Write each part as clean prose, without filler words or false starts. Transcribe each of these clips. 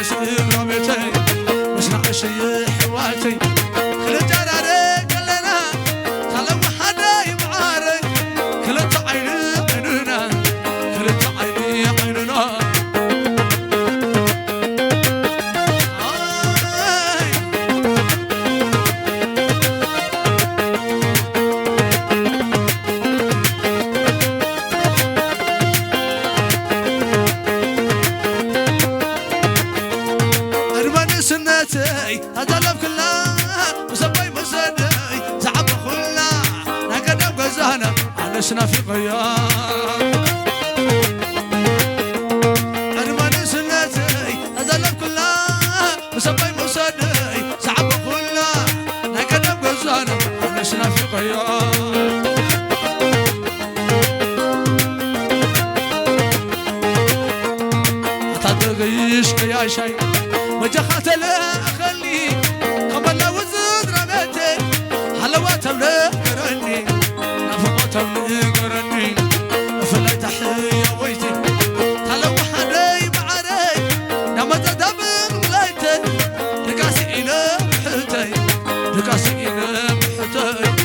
سيغرى بيتي مسرع شي حواتي كل جراري كلنا تلو حداي معاري كل عيني عيننا كل عيني عيننا أدلب كلها وسبي مسدي زعب خلا نقدم غزانا عشنا في غيار أرماني سنتي أدلب كلها وسبي مسدي زعب خلا نقدم غزانا عشنا في غيار أتدغيش يا شي وجخت له خلي قبل لو زد رميتي حلوات قرني نفقت قرني فلا تحيا ويتي تلو حدي بعري لما تدبر ولايتي لقاسي إلى محتي لقاسي إلى محتي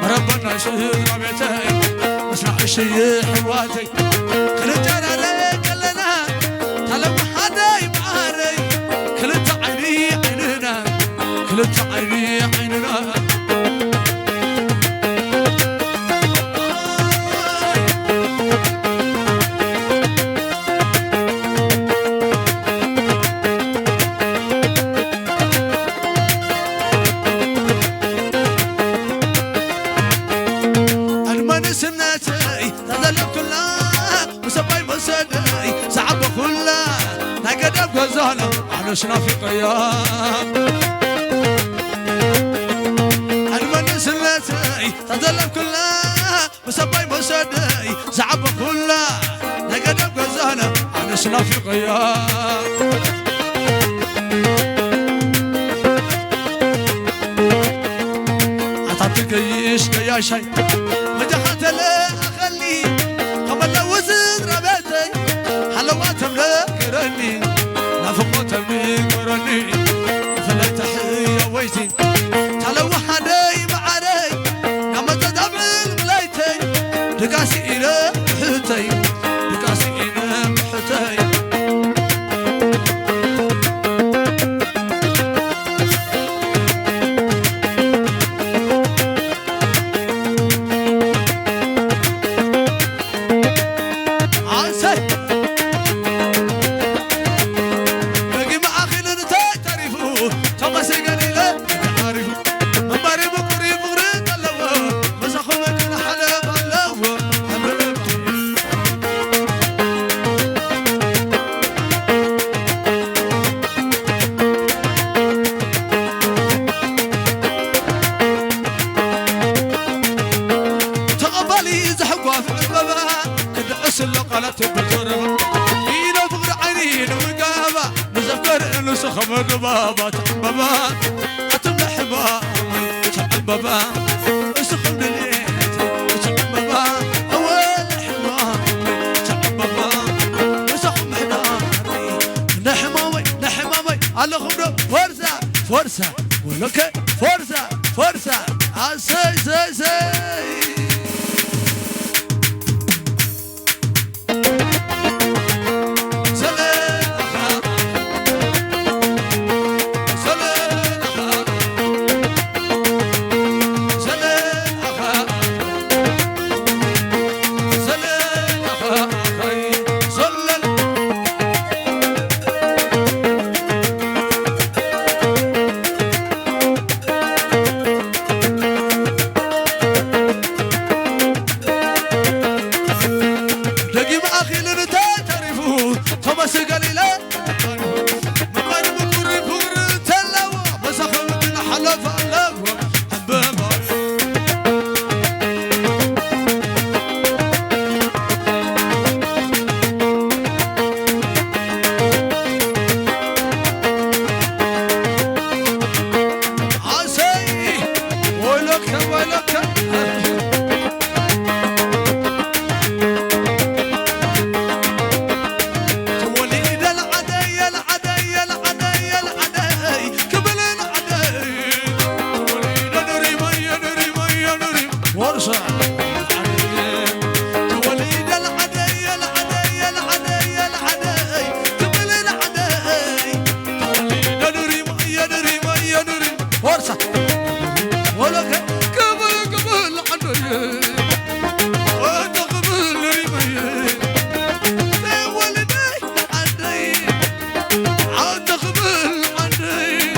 مربنا شهر بيتي مسرح الشي حواتي كل جراري كلنا تلو حداي معاري كل عيني عيننا كل عيني عيننا سنتي تدلب كلها وسبي مسدي صعب كلها نقدم غزانا عشنا في قيام المن سنتي تدلب كلها وسبي مسدي صعب كلها نقدم غزانا عشنا في قيام أتعطيكيش يا شي مجحت له أخلي قبل لو زد ربيتي حلوات قرني نفقت قرني فلا تحيا ويتي تلو حدي معري لما تدبر ملايتي لقاسي إلى محتي لقاسي إلى محتي خمر بابا بابا اتمنى حبابي بابا اسخن ليت بابا اول حبابي بابا اسخن حداري نحمامي على خمر فرصه ولك فرصه سي فرصة ولك قبل قبل عني وتقبل رمي ولدي عني عاد تقبل عني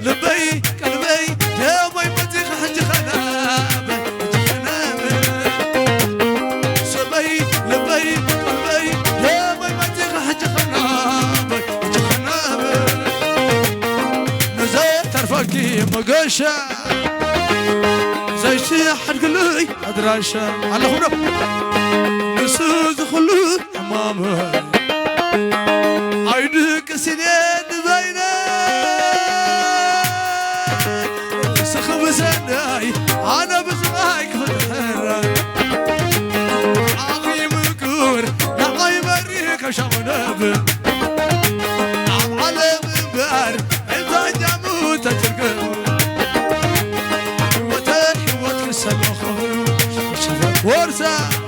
لبي قلبي يا ما يمزيخ حج خنابه خنابه سبي لبي قلبي يا ما يمزيخ حج خنابه خنابه نزلت ترفقي مقشه زي شي حد قلي ادراشة على خبرة نسوز خلو حمامه عينك سنين بينا سخب سناي انا بسمعك فتحرة عقي مكور نعي بريك وشغنب عم على منبر انت جاموت ترقب ورثة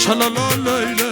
شلا لا لا